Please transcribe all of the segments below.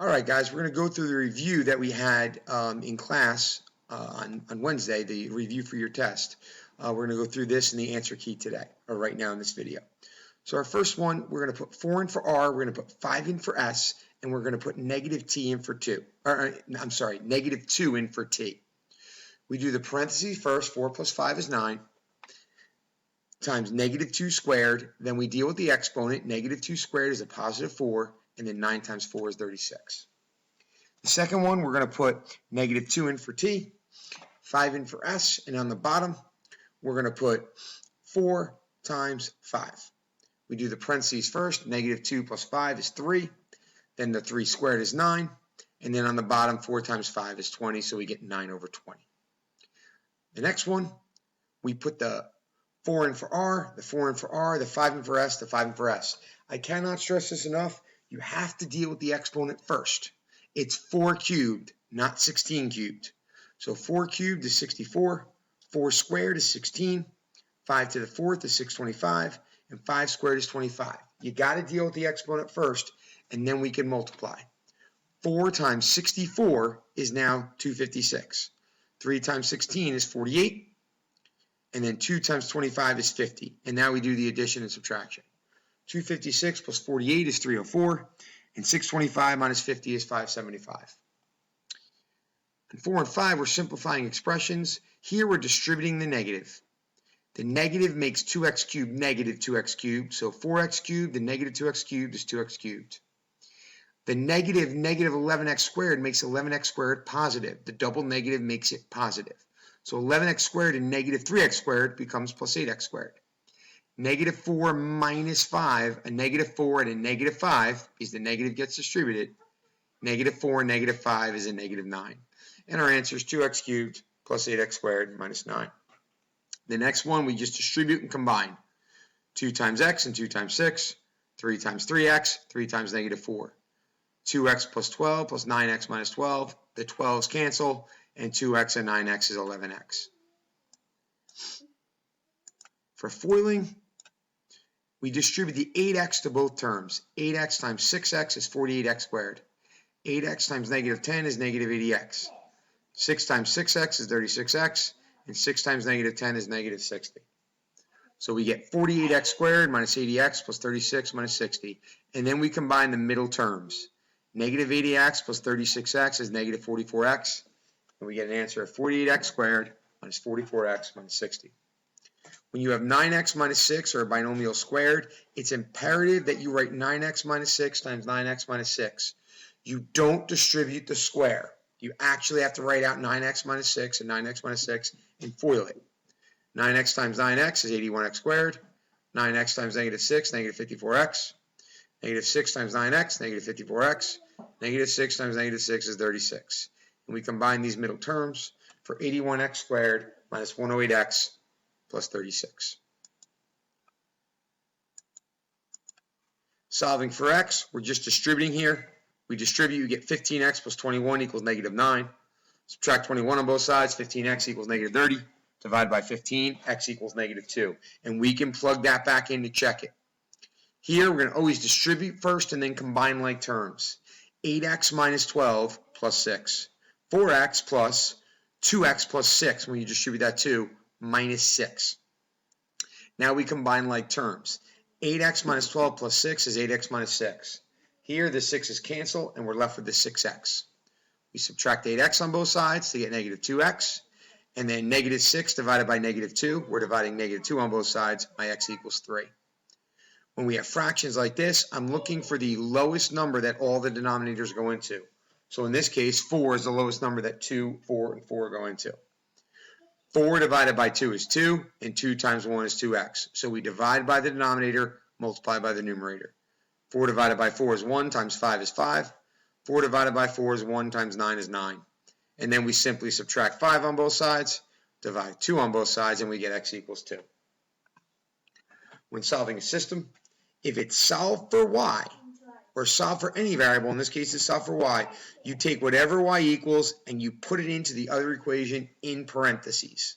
All right, guys, we're going to go through the review that we had in class on Wednesday, the review for your test. We're going to go through this in the answer key today, or right now in this video. So our first one, we're going to put 4 in for R, we're going to put 5 in for S, and we're going to put negative T in for 2. I'm sorry, negative 2 in for T. We do the parentheses first, 4 plus 5 is 9, times negative 2 squared. Then we deal with the exponent. Negative 2 squared is a positive 4, and then 9 times 4 is 36. The second one, we're going to put negative 2 in for T, 5 in for S, and on the bottom, we're going to put 4 times 5. We do the parentheses first. Negative 2 plus 5 is 3. Then the 3 squared is 9. And then on the bottom, 4 times 5 is 20, so we get 9 over 20. The next one, we put the 4 in for R, the 4 in for R, the 5 in for S, the 5 in for S. I cannot stress this enough. You have to deal with the exponent first. It's 4 cubed, not 16 cubed. So 4 cubed is 64, 4 squared is 16, 5 to the 4th is 625, and 5 squared is 25. You got to deal with the exponent first, and then we can multiply. 4 times 64 is now 256. 3 times 16 is 48, and then 2 times 25 is 50. And now we do the addition and subtraction. 256 plus 48 is 304, and 625 minus 50 is 575. In 4 and 5, we're simplifying expressions. Here we're distributing the negative. The negative makes 2x cubed negative 2x cubed, so 4x cubed and negative 2x cubed is 2x cubed. The negative 11x squared makes 11x squared positive. The double negative makes it positive. So 11x squared and negative 3x squared becomes plus 8x squared. Negative 4 minus 5, a negative 4 and a negative 5, because the negative gets distributed. Negative 4 and negative 5 is a negative 9. And our answer is 2x cubed plus 8x squared minus 9. The next one, we just distribute and combine. 2 times x and 2 times 6, 3 times 3x, 3 times negative 4. 2x plus 12 plus 9x minus 12. The 12s cancel, and 2x and 9x is 11x. For foiling, we distribute the 8x to both terms. 8x times 6x is 48x squared. 8x times negative 10 is negative 80x. 6 times 6x is 36x, and 6 times negative 10 is negative 60. So we get 48x squared minus 80x plus 36 minus 60. And then we combine the middle terms. Negative 80x plus 36x is negative 44x. And we get an answer of 48x squared minus 44x minus 60. When you have 9x minus 6 or a binomial squared, it's imperative that you write 9x minus 6 times 9x minus 6. You don't distribute the square. You actually have to write out 9x minus 6 and 9x minus 6 and FOIL it. 9x times 9x is 81x squared. 9x times negative 6, negative 54x. Negative 6 times 9x, negative 54x. Negative 6 times negative 6 is 36. And we combine these middle terms for 81x squared minus 108x plus 36. Solving for x, we're just distributing here. We distribute, you get 15x plus 21 equals negative 9. Subtract 21 on both sides, 15x equals negative 30. Divide by 15, x equals negative 2. And we can plug that back in to check it. Here, we're going to always distribute first and then combine like terms. 8x minus 12 plus 6. 4x plus 2x plus 6, when you distribute that 2, minus 6. Now we combine like terms. 8x minus 12 plus 6 is 8x minus 6. Here, the 6's cancel, and we're left with the 6x. We subtract 8x on both sides to get negative 2x. And then negative 6 divided by negative 2. We're dividing negative 2 on both sides. My x equals 3. When we have fractions like this, I'm looking for the lowest number that all the denominators go into. So in this case, 4 is the lowest number that 2, 4, and 4 go into. 4 divided by 2 is 2, and 2 times 1 is 2x. So we divide by the denominator, multiply by the numerator. 4 divided by 4 is 1, times 5 is 5. 4 divided by 4 is 1, times 9 is 9. And then we simply subtract 5 on both sides, divide 2 on both sides, and we get x equals 2. When solving a system, if it's solved for y, or solved for any variable, in this case it's solved for y, you take whatever y equals and you put it into the other equation in parentheses.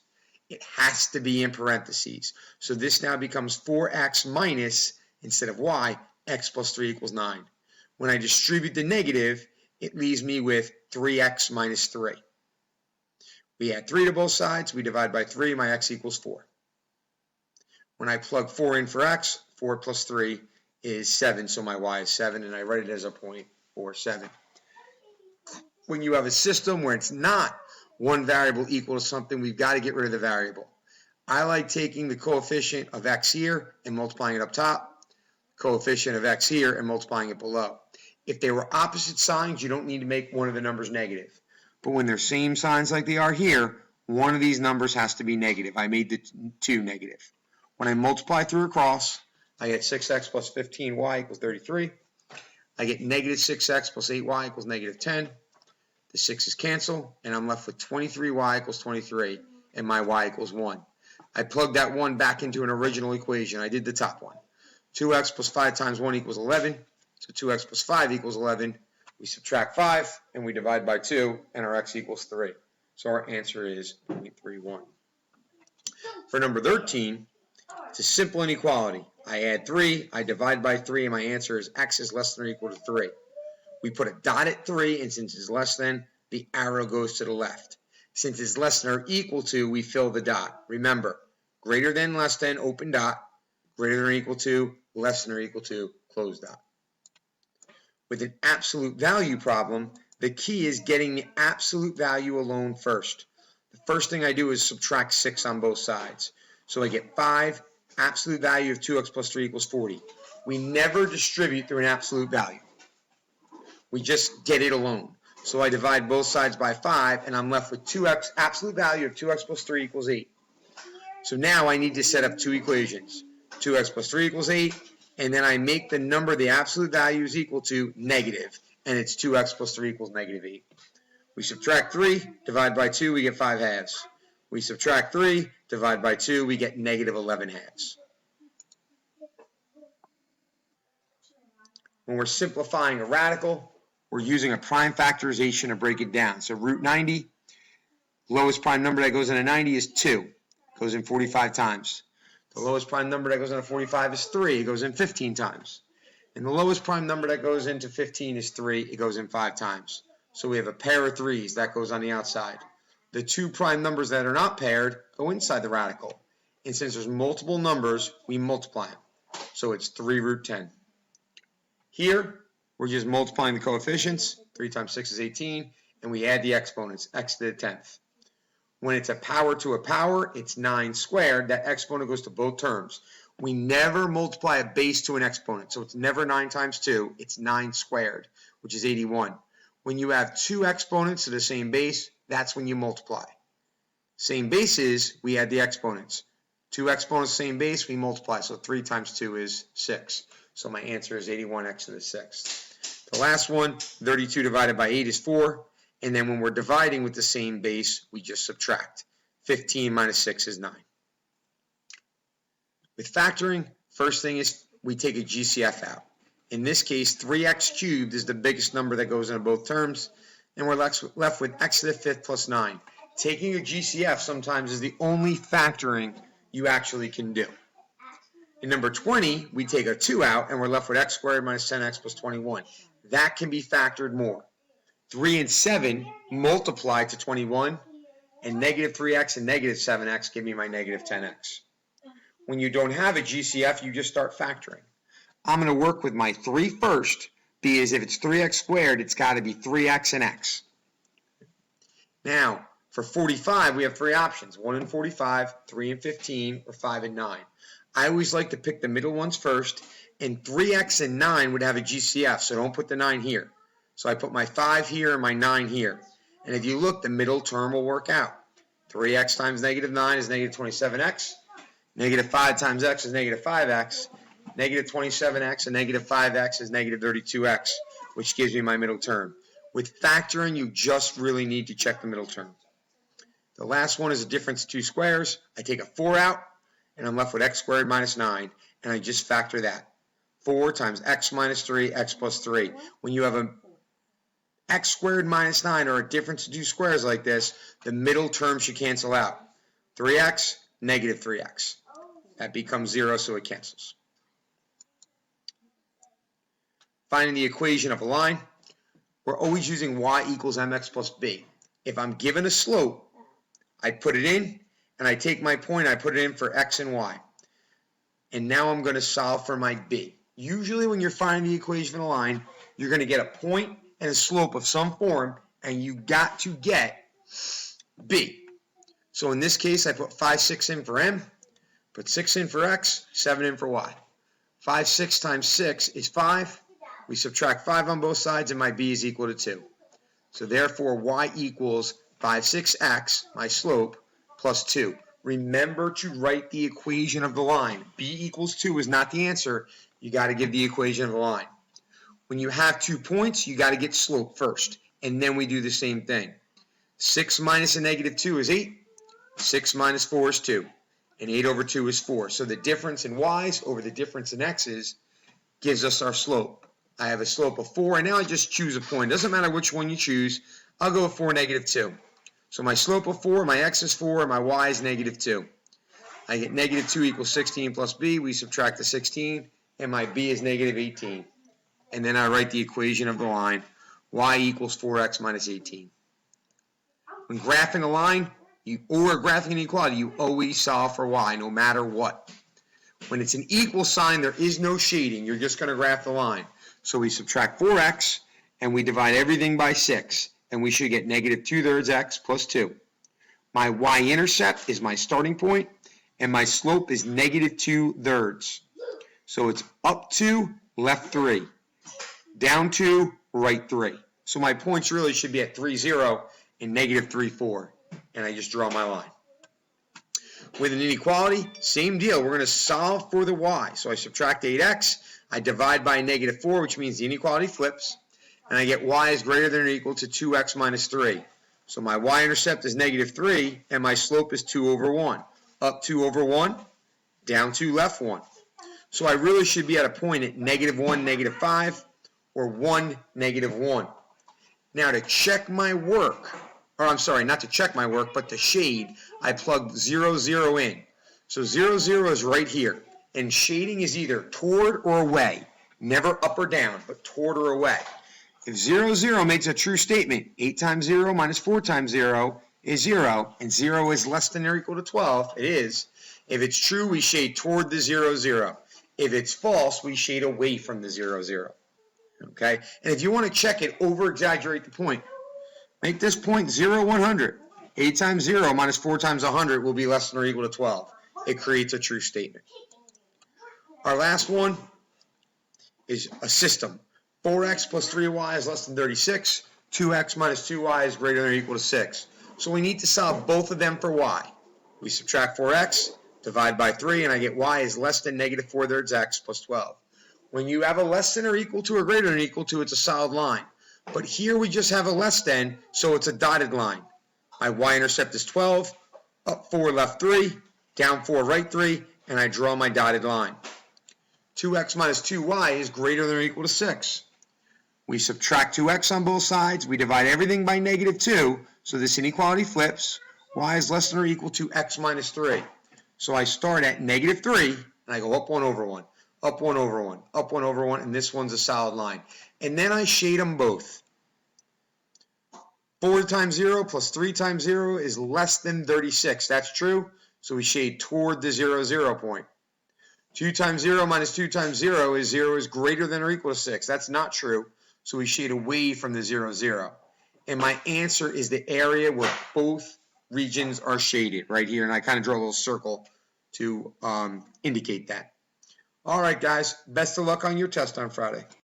It has to be in parentheses. So this now becomes 4x minus, instead of y, x plus 3 equals 9. When I distribute the negative, it leaves me with 3x minus 3. We add 3 to both sides. We divide by 3. My x equals 4. When I plug 4 in for x, 4 plus 3 is 7, so my y is 7, and I write it as a 0.47. When you have a system where it's not one variable equal to something, we've got to get rid of the variable. I like taking the coefficient of x here and multiplying it up top, coefficient of x here and multiplying it below. If they were opposite signs, you don't need to make one of the numbers negative. But when they're same signs like they are here, one of these numbers has to be negative. I made the 2 negative. When I multiply through across, I get 6x plus 15y equals 33. I get negative 6x plus 8y equals negative 10. The 6's cancel, and I'm left with 23y equals 23, and my y equals 1. I plugged that 1 back into an original equation. I did the top one. 2x plus 5 times 1 equals 11. So 2x plus 5 equals 11. We subtract 5, and we divide by 2, and our x equals 3. So our answer is 0.31. For number 13, it's a simple inequality. I add 3, I divide by 3, and my answer is x is less than or equal to 3. We put a dot at 3, and since it's less than, the arrow goes to the left. Since it's less than or equal to, we fill the dot. Remember, greater than, less than, open dot. Greater than or equal to, less than or equal to, close dot. With an absolute value problem, the key is getting the absolute value alone first. The first thing I do is subtract 6 on both sides. So I get 5, absolute value of 2x plus 3 equals 40. We never distribute through an absolute value. We just get it alone. So I divide both sides by 5, and I'm left with 2x, absolute value of 2x plus 3 equals 8. So now I need to set up two equations. 2x plus 3 equals 8, and then I make the number the absolute value is equal to negative, and it's 2x plus 3 equals negative 8. We subtract 3, divide by 2, we get 5 halves. We subtract 3, divide by 2, we get negative 11 halves. When we're simplifying a radical, we're using a prime factorization to break it down. So root 90, lowest prime number that goes into 90 is 2. Goes in 45 times. The lowest prime number that goes into 45 is 3. It goes in 15 times. And the lowest prime number that goes into 15 is 3. It goes in 5 times. So we have a pair of 3's. That goes on the outside. The two prime numbers that are not paired go inside the radical. And since there's multiple numbers, we multiply them. So it's 3 root 10. Here, we're just multiplying the coefficients. 3 times 6 is 18. And we add the exponents, x to the 10th. When it's a power to a power, it's 9 squared. That exponent goes to both terms. We never multiply a base to an exponent. So it's never 9 times 2. It's 9 squared, which is 81. When you have two exponents to the same base, that's when you multiply. Same bases, we add the exponents. Two exponents, same base, we multiply. So 3 times 2 is 6. So my answer is 81x to the 6th. The last one, 32 divided by 8 is 4. And then when we're dividing with the same base, we just subtract. 15 minus 6 is 9. With factoring, first thing is we take a GCF out. In this case, 3x cubed is the biggest number that goes into both terms, and we're left with x to the 5th plus 9. Taking a GCF sometimes is the only factoring you actually can do. In number 20, we take a 2 out, and we're left with x squared minus 10x plus 21. That can be factored more. 3 and 7 multiply to 21, and negative 3x and negative 7x give me my negative 10x. When you don't have a GCF, you just start factoring. I'm going to work with my 3 first, because if it's 3x squared, it's got to be 3x and x. Now, for 45, we have 3 options, 1 and 45, 3 and 15, or 5 and 9. I always like to pick the middle ones first, and 3x and 9 would have a GCF, so don't put the 9 here. So I put my 5 here and my 9 here. And if you look, the middle term will work out. 3x times negative 9 is negative 27x. Negative 5 times x is negative 5x. Negative 27x and negative 5x is negative 32x, which gives me my middle term. With factoring, you just really need to check the middle term. The last one is a difference of 2 squares. I take a 4 out, and I'm left with x squared minus 9, and I just factor that. 4 times x minus 3, x plus 3. When you have a x squared minus 9 or a difference of 2 squares like this, the middle term should cancel out. 3x, negative 3x. That becomes 0, so it cancels. Finding the equation of a line. we're always using y equals mx plus b. If I'm given a slope, I put it in, and I take my point, I put it in for x and y. And now I'm going to solve for my b. Usually when you're finding the equation of a line, you're going to get a point and a slope of some form, and you got to get b. So in this case, I put 5, 6 in for m, put 6 in for x, 7 in for y. 5, 6 times 6 is 5. We subtract 5 on both sides, and my b is equal to 2. So therefore, y equals 5, 6x, my slope, plus 2. Remember to write the equation of the line. B equals 2 is not the answer. You got to give the equation of the line. When you have 2 points, you got to get slope first, and then we do the same thing. 6 minus a negative 2 is 8. 6 minus 4 is 2. And 8 over 2 is 4. So the difference in y's over the difference in x's gives us our slope. I have a slope of 4, and now I just choose a point. Doesn't matter which one you choose. I'll go with 4, negative 2. So my slope of 4, my x is 4, and my y is negative 2. I get negative 2 equals 16 plus b. We subtract the 16, and my b is negative 18. And then I write the equation of the line. Y equals 4x minus 18. When graphing a line, or graphing an equality, you always solve for y, no matter what. When it's an equal sign, there is no shading. You're just going to graph the line. So we subtract 4x, and we divide everything by 6. And we should get negative 2/3 x plus 2. My y-intercept is my starting point, and my slope is negative 2/3. So it's up 2, left 3. Down 2, right 3. So my points really should be at 3, 0 and negative 3, 4. And I just draw my line. With an inequality, same deal. We're going to solve for the y. So I subtract 8x. I divide by negative 4, which means the inequality flips. And I get y is greater than or equal to 2x minus 3. So my y-intercept is negative 3, and my slope is 2 over 1. Up 2 over 1, down 2, left 1. So I really should be at a point at negative 1, negative 5, or 1, negative 1. Now to check my work, or I'm sorry, not to check my work, but to shade, I plug 0, 0 in. So 0, 0 is right here. And shading is either toward or away. Never up or down, but toward or away. If 0, 0 makes a true statement, 8 times 0 minus 4 times 0 is 0, and 0 is less than or equal to 12, it is. If it's true, we shade toward the 0, 0. If it's false, we shade away from the 0, 0. Okay? And if you want to check it, over-exaggerate the point. Make this point 0, 100. 8 times 0 minus 4 times 100 will be less than or equal to 12. It creates a true statement. Our last one is a system. 4x plus 3y is less than 36. 2x minus 2y is greater than or equal to 6. So we need to solve both of them for y. We subtract 4x, divide by 3, and I get y is less than negative 4/3 x plus 12. When you have a less than or equal to or greater than or equal to, it's a solid line. But here we just have a less than, so it's a dotted line. My y-intercept is 12, up 4, left 3, down 4, right 3, and I draw my dotted line. 2x minus 2y is greater than or equal to 6. We subtract 2x on both sides. We divide everything by negative 2, so this inequality flips. Y is less than or equal to x minus 3. So I start at negative 3, and I go up 1 over 1, up 1 over 1, up 1 over 1, and this one's a solid line. And then I shade them both. 4 times 0 plus 3 times 0 is less than 36. That's true, so we shade toward the 0, 0 point. 2 times 0 minus 2 times 0 is greater than or equal to 6. That's not true. So we shade away from the 0, 0. And my answer is the area where both regions are shaded right here. And I kind of draw a little circle to indicate that. All right, guys. Best of luck on your test on Friday.